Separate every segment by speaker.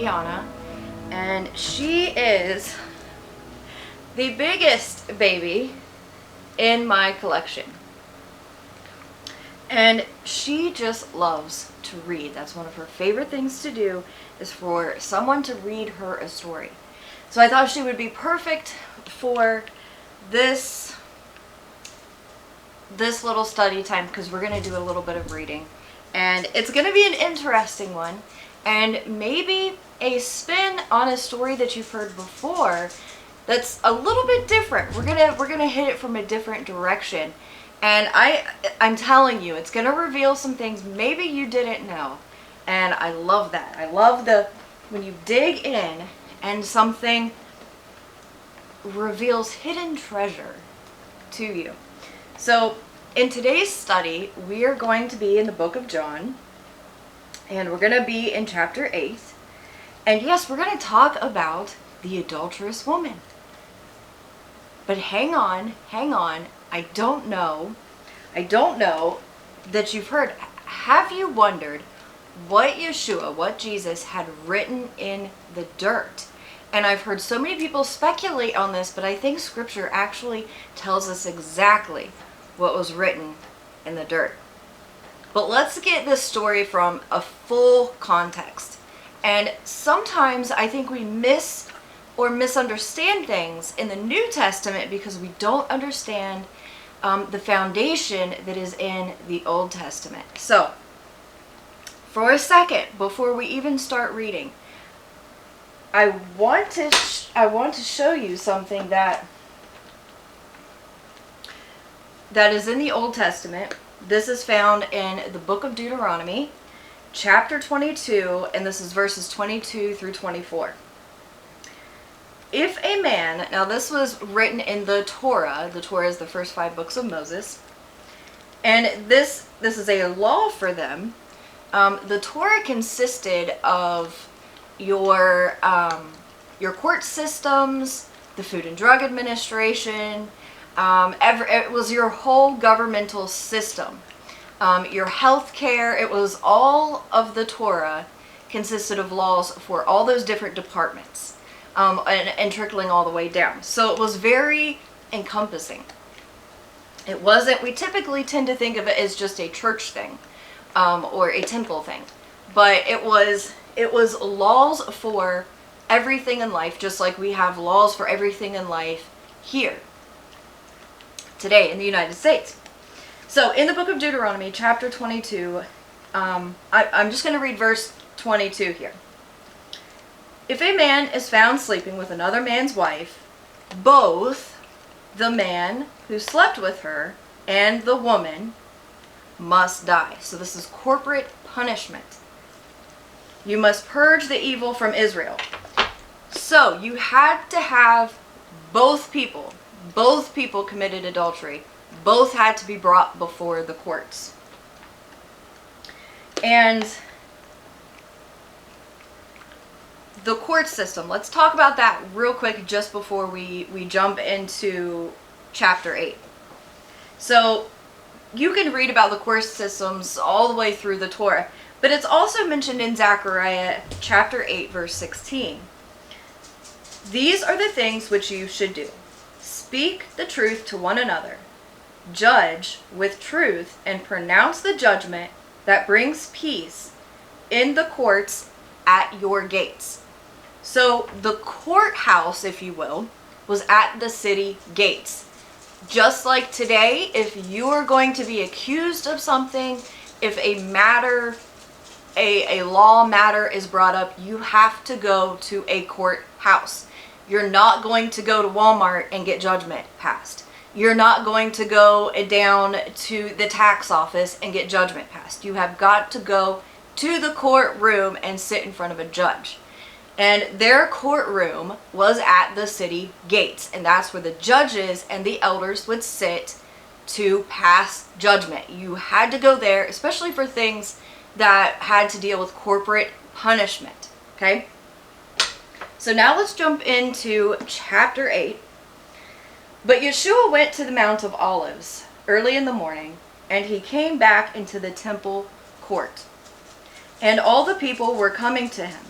Speaker 1: Kiana, and she is the biggest baby in my collection. And she just loves to read. That's one of her favorite things to do, is for someone to read her a story. So I thought she would be perfect for this little study time, because we're going to do a little bit of reading. And it's going to be an interesting one, and maybe a spin on a story that you've heard before that's a little bit different. We're gonna hit it from a different direction. And I'm telling you, it's gonna reveal some things maybe you didn't know. And I love that. I love when you dig in and something reveals hidden treasure to you. So in today's study, we are going to be in the book of John, and we're going to be in chapter 8. And yes, we're going to talk about the adulterous woman. But hang on. I don't know that you've heard. Have you wondered what Jesus had written in the dirt? And I've heard so many people speculate on this, but I think scripture actually tells us exactly what was written in the dirt. But let's get this story from a full context. And sometimes I think we miss or misunderstand things in the New Testament because we don't understand the foundation that is in the Old Testament. So, for a second, before we even start reading, I want to show you something that is in the Old Testament. This is found in the book of Deuteronomy, chapter 22, and this is verses 22 through 24. If a man, now this was written in the Torah is the first 5 books of Moses, and this is a law for them. The Torah consisted of your court systems, the Food and Drug Administration. It was your whole governmental system. Your health care, it was all of the Torah consisted of laws for all those different departments, and trickling all the way down. So it was very encompassing. It wasn't, we typically tend to think of it as just a church thing, or a temple thing. But it was laws for everything in life, just like we have laws for everything in life here today in the United States. So in the book of Deuteronomy, chapter 22, I'm just going to read verse 22 here. If a man is found sleeping with another man's wife, both the man who slept with her and the woman must die. So this is corporate punishment. You must purge the evil from Israel. So you had to have both people committed adultery. Both had to be brought before the courts. And the court system, let's talk about that real quick just before we jump into chapter 8. So you can read about the court systems all the way through the Torah, but it's also mentioned in Zechariah chapter 8 verse 16. These are the things which you should do. Speak the truth to one another. Judge with truth and pronounce the judgment that brings peace in the courts at your gates. So the courthouse, if you will, was at the city gates. Just like today, if you are going to be accused of something, if a law matter is brought up, you have to go to a courthouse. You're not going to go to Walmart and get judgment passed. You're not going to go down to the tax office and get judgment passed. You have got to go to the courtroom and sit in front of a judge. And their courtroom was at the city gates. And that's where the judges and the elders would sit to pass judgment. You had to go there, especially for things that had to deal with corporate punishment. Okay? So now let's jump into chapter 8. But Yeshua went to the Mount of Olives early in the morning, and he came back into the temple court. And all the people were coming to him.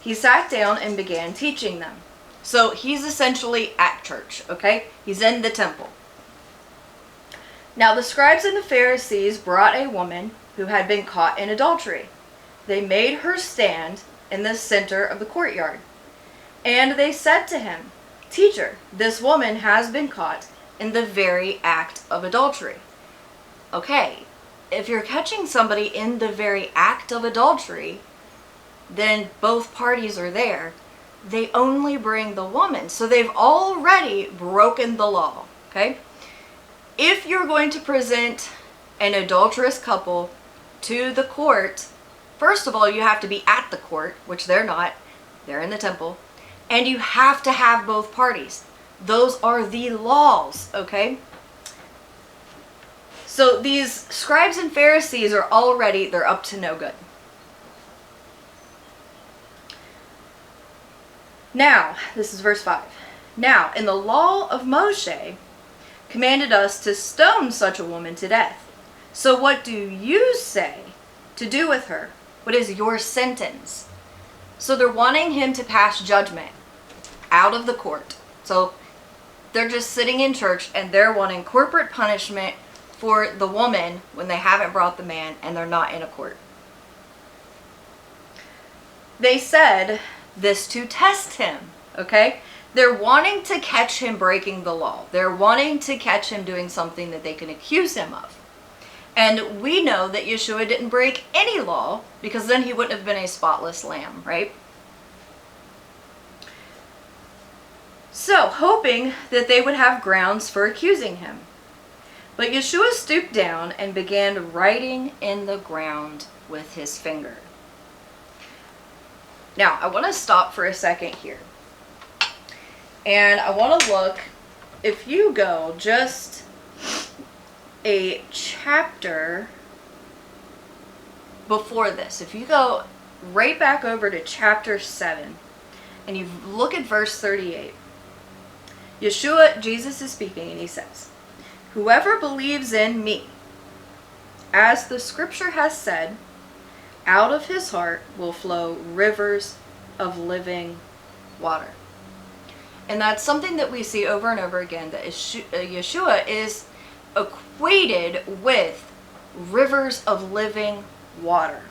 Speaker 1: he sat down and began teaching them. So he's essentially at church, okay? He's in the temple. Now the scribes and the Pharisees brought a woman who had been caught in adultery. They made her stand in the center of the courtyard. And they said to him, "Teacher, this woman has been caught in the very act of adultery." Okay, if you're catching somebody in the very act of adultery, then both parties are there. They only bring the woman. So they've already broken the law, okay? If you're going to present an adulterous couple to the court, first of all, you have to be at the court, which they're not. They're in the temple. And you have to have both parties. Those are the laws, okay? So these scribes and Pharisees are already, they're up to no good. Now, this is verse 5. Now, in the law of Moshe, commanded us to stone such a woman to death. So what do you say to do with her? What is your sentence? So they're wanting him to pass judgment out of the court. So they're just sitting in church and they're wanting corporate punishment for the woman when they haven't brought the man and they're not in a court. They said this to test him, okay? They're wanting to catch him breaking the law. They're wanting to catch him doing something that they can accuse him of. And we know that Yeshua didn't break any law because then he wouldn't have been a spotless lamb, right? So, hoping that they would have grounds for accusing him. But Yeshua stooped down and began writing in the ground with his finger. Now, I want to stop for a second here. And I want to look, if you go just a chapter before this, if you go right back over to chapter 7, and you look at verse 38, Yeshua, Jesus is speaking, and he says, "Whoever believes in me, as the scripture has said, out of his heart will flow rivers of living water." And that's something that we see over and over again, that Yeshua is equated with rivers of living water.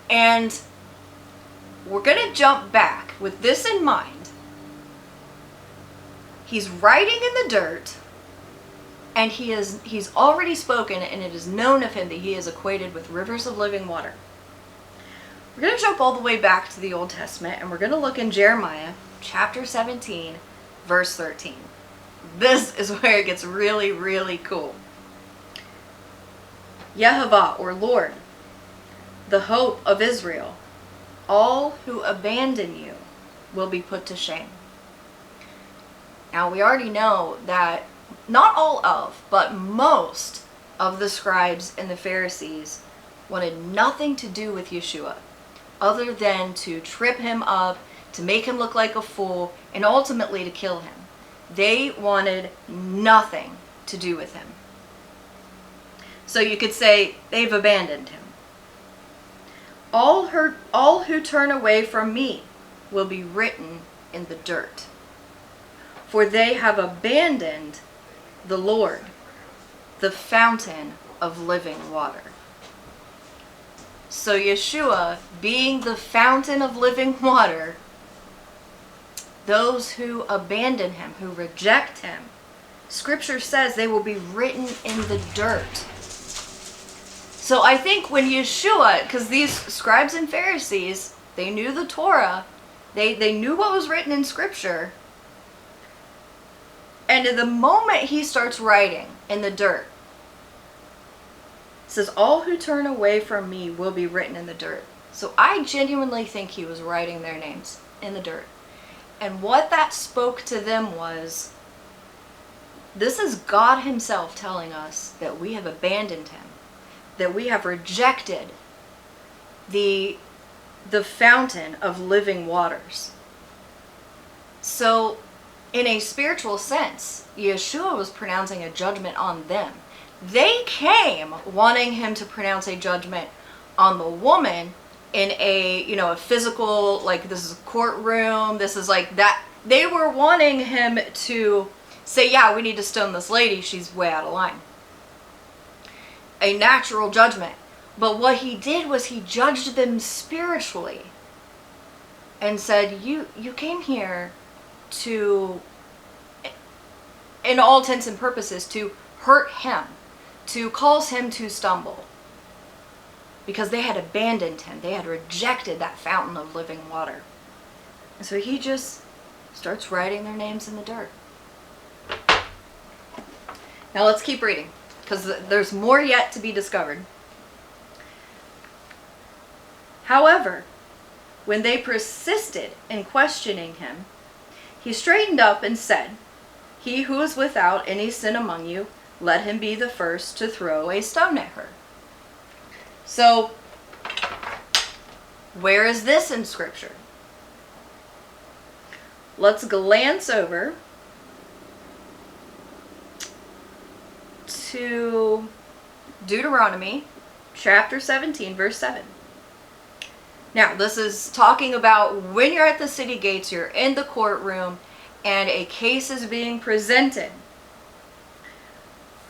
Speaker 1: And we're going to jump back with this in mind. He's writing in the dirt, and he's already spoken, and it is known of him that he is equated with rivers of living water. We're going to jump all the way back to the Old Testament, and we're going to look in Jeremiah chapter 17, verse 13. This is where it gets really, really cool. Yehovah, or Lord, the hope of Israel, all who abandon you will be put to shame. Now, we already know that not all of, but most of the scribes and the Pharisees wanted nothing to do with Yeshua other than to trip him up, to make him look like a fool, and ultimately to kill him. They wanted nothing to do with him. So you could say they've abandoned him. All who turn away from me will be written in the dirt, for they have abandoned the Lord, the fountain of living water. So Yeshua, being the fountain of living water, those who abandon him, who reject him, Scripture says they will be written in the dirt. So I think when Yeshua, because these scribes and Pharisees, they knew the Torah, they knew what was written in Scripture, and the moment he starts writing in the dirt, it says, all who turn away from me will be written in the dirt. So I genuinely think he was writing their names in the dirt. And what that spoke to them was, this is God himself telling us that we have abandoned him, that we have rejected the fountain of living waters. So, in a spiritual sense, Yeshua was pronouncing a judgment on them. They came wanting him to pronounce a judgment on the woman in a, you know, a physical, like this is a courtroom, this is like that. They were wanting him to say, yeah, we need to stone this lady, she's way out of line. A natural judgment. But what he did was he judged them spiritually and said, you came here to, in all intents and purposes, to hurt him, to cause him to stumble. Because they had abandoned him. They had rejected that fountain of living water. And so he just starts writing their names in the dirt. Now let's keep reading, because there's more yet to be discovered. However, when they persisted in questioning him, he straightened up and said, "He who is without any sin among you, let him be the first to throw a stone at her." So, where is this in Scripture? Let's glance over to Deuteronomy chapter 17, verse 7. Now, this is talking about when you're at the city gates, you're in the courtroom, and a case is being presented.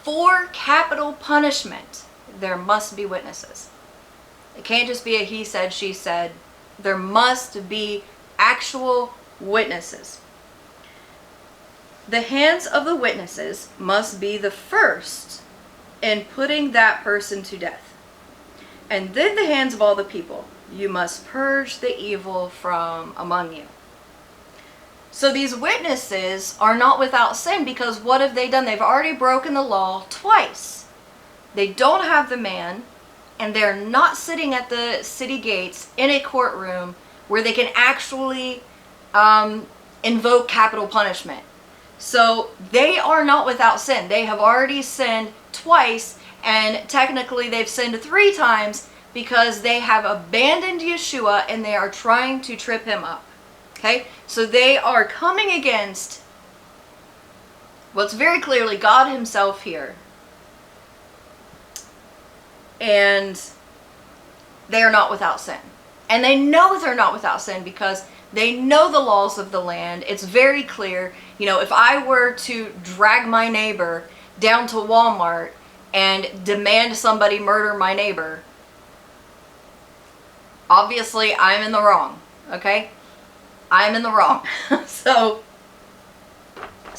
Speaker 1: For capital punishment, there must be witnesses. It can't just be a he said, she said. There must be actual witnesses. The hands of the witnesses must be the first in putting that person to death, and then the hands of all the people. You must purge the evil from among you. So these witnesses are not without sin, because what have they done? They've already broken the law twice. They don't have the man, and they're not sitting at the city gates in a courtroom where they can actually invoke capital punishment. So they are not without sin. They have already sinned twice, and technically they've sinned 3 times, because they have abandoned Yeshua and they are trying to trip him up. Okay? So they are coming against what's very clearly God himself here. And they are not without sin. And they know they're not without sin because they know the laws of the land. It's very clear. You know, if I were to drag my neighbor down to Walmart and demand somebody murder my neighbor, obviously I'm in the wrong. Okay? I'm in the wrong. So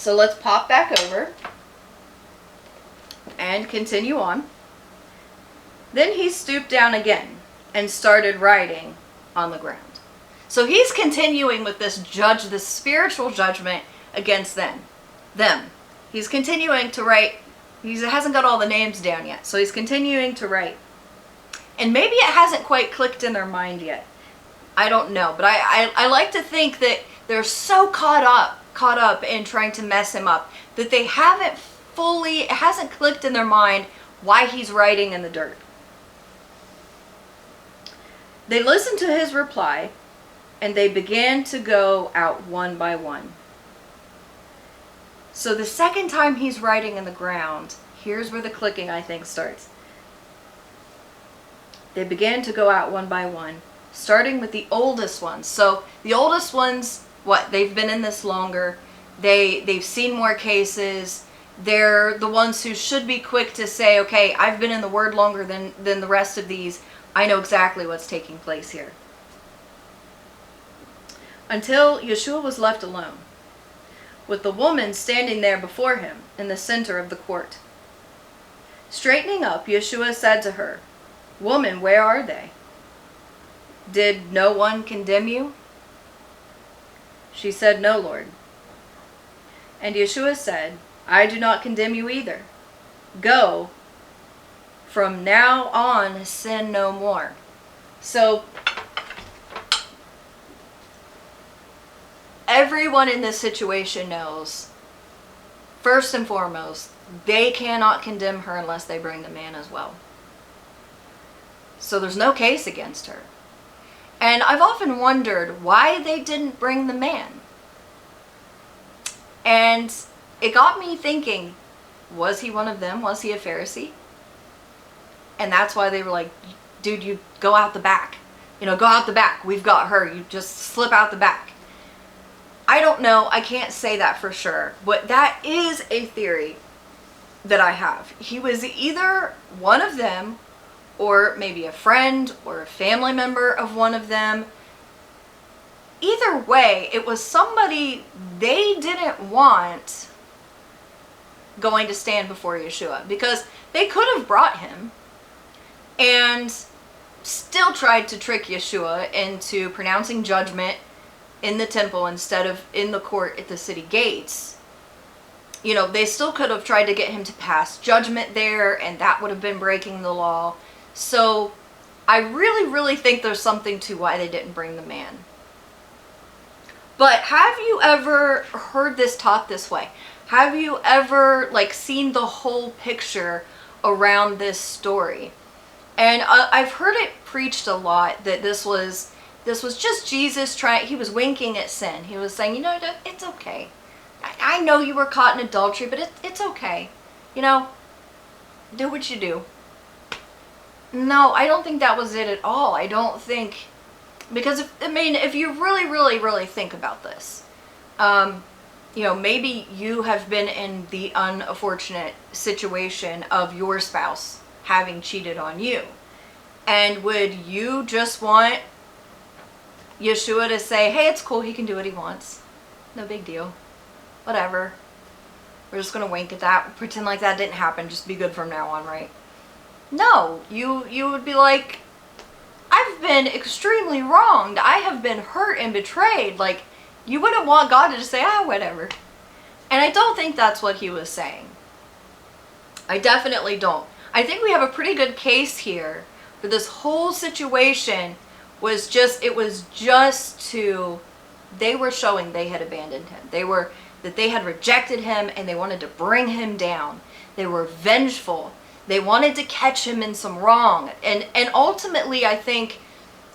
Speaker 1: let's pop back over and continue on. Then he stooped down again and started writing on the ground. So he's continuing with this spiritual judgment against them. He's continuing to write. He hasn't got all the names down yet, so he's continuing to write. And maybe it hasn't quite clicked in their mind yet. I don't know, but I like to think that they're so caught up in trying to mess him up that they it hasn't clicked in their mind why he's writing in the dirt. They listened to his reply, and they began to go out one by one. So the second time he's writing in the ground, here's where the clicking, I think, starts. They began to go out one by one, starting with the oldest ones. So the oldest ones, they've been in this longer. They've seen more cases. They're the ones who should be quick to say, okay, I've been in the Word longer than the rest of these. I know exactly what's taking place here. Until Yeshua was left alone, with the woman standing there before him in the center of the court. Straightening up, Yeshua said to her, "Woman, where are they? Did no one condemn you?" She said, "No, Lord." And Yeshua said, "I do not condemn you either. Go. From now on, sin no more." So, everyone in this situation knows, first and foremost, they cannot condemn her unless they bring the man as well. So there's no case against her. And I've often wondered why they didn't bring the man. And it got me thinking, was he one of them? Was he a Pharisee? And that's why they were like, dude, you go out the back. go out the back. We've got her. You just slip out the back. I don't know. I can't say that for sure. But that is a theory that I have. He was either one of them, or maybe a friend or a family member of one of them. Either way, it was somebody they didn't want going to stand before Yeshua, because they could have brought him and still tried to trick Yeshua into pronouncing judgment in the temple instead of in the court at the city gates. They still could have tried to get him to pass judgment there, and that would have been breaking the law. So I really, really think there's something to why they didn't bring the man. But have you ever heard this taught this way? Have you ever seen the whole picture around this story? And I've heard it preached a lot that this was just Jesus he was winking at sin. He was saying, it's okay. I know you were caught in adultery, but it's okay. Do what you do. No, I don't think that was it at all. I don't think, because if you really, really, really think about this, maybe you have been in the unfortunate situation of your spouse having cheated on you. And would you just want Yeshua to say, hey, it's cool, he can do what he wants. No big deal. Whatever. We're just going to wink at that, pretend like that didn't happen, just be good from now on, right? No, you would be like, I've been extremely wronged. I have been hurt and betrayed. You wouldn't want God to just say, whatever. And I don't think that's what he was saying. I definitely don't. I think we have a pretty good case here for this whole situation. They were showing they had abandoned him. That they had rejected him and they wanted to bring him down. They were vengeful. They wanted to catch him in some wrong. And ultimately, I think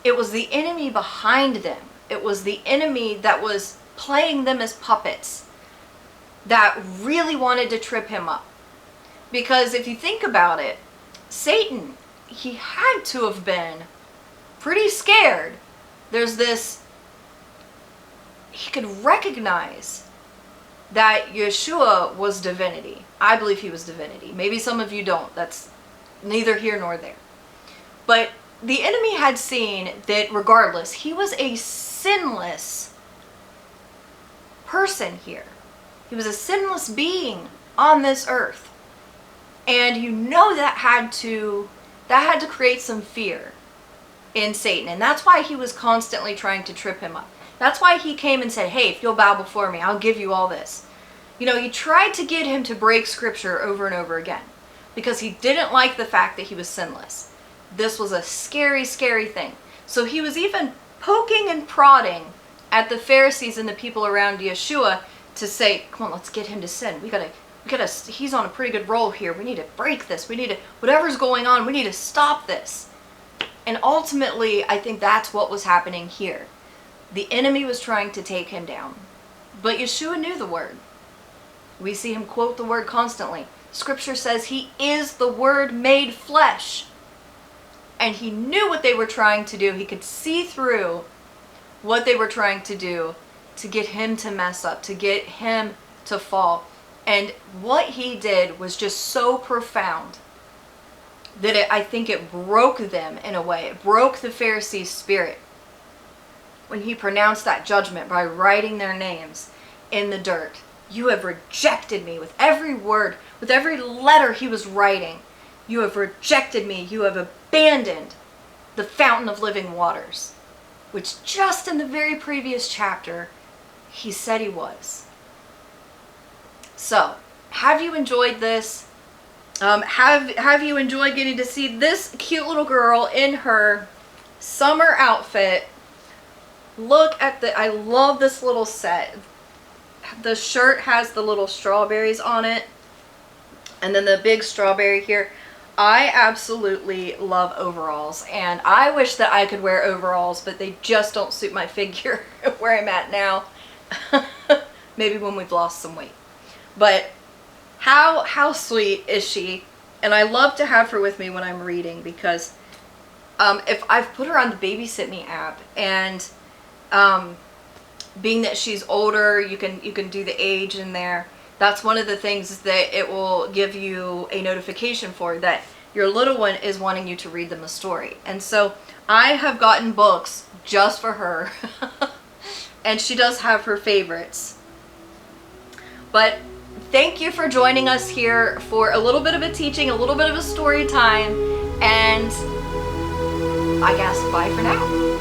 Speaker 1: it was the enemy behind them. It was the enemy that was playing them as puppets that really wanted to trip him up. Because if you think about it, Satan, he had to have been pretty scared. He could recognize that Yeshua was divinity. I believe he was divinity. Maybe some of you don't. That's neither here nor there. But the enemy had seen that regardless, he was a sinless person here. He was a sinless being on this earth. And that had to create some fear in Satan. And that's why he was constantly trying to trip him up. That's why he came and said, hey, if you'll bow before me, I'll give you all this. He tried to get him to break scripture over and over again because he didn't like the fact that he was sinless. This was a scary, scary thing. So he was even poking and prodding at the Pharisees and the people around Yeshua to say, come on, let's get him to sin. He's on a pretty good roll here. We need to break this. Whatever's going on, we need to stop this. And ultimately, I think that's what was happening here. The enemy was trying to take him down. But Yeshua knew the word. We see him quote the word constantly. Scripture says he is the word made flesh. And he knew what they were trying to do. He could see through what they were trying to do to get him to mess up, to get him to fall. And what he did was just so profound that I think it broke them in a way. It broke the Pharisees' spirit when he pronounced that judgment by writing their names in the dirt. You have rejected me. With every word, with every letter he was writing, you have rejected me. You have abandoned the fountain of living waters, which just in the very previous chapter he said he was. So, have you enjoyed this? Have you enjoyed getting to see this cute little girl in her summer outfit? Look at I love this little set. The shirt has the little strawberries on it, and then the big strawberry here. I absolutely love overalls, and I wish that I could wear overalls, but they just don't suit my figure where I'm at now. Maybe when we've lost some weight. But how sweet is she? And I love to have her with me when I'm reading, because if I've put her on the Babysit Me app, and being that she's older, you can do the age in there. That's one of the things that it will give you a notification for, that your little one is wanting you to read them a story. And so I have gotten books just for her. And she does have her favorites. But thank you for joining us here for a little bit of a teaching, a little bit of a story time, and I guess bye for now.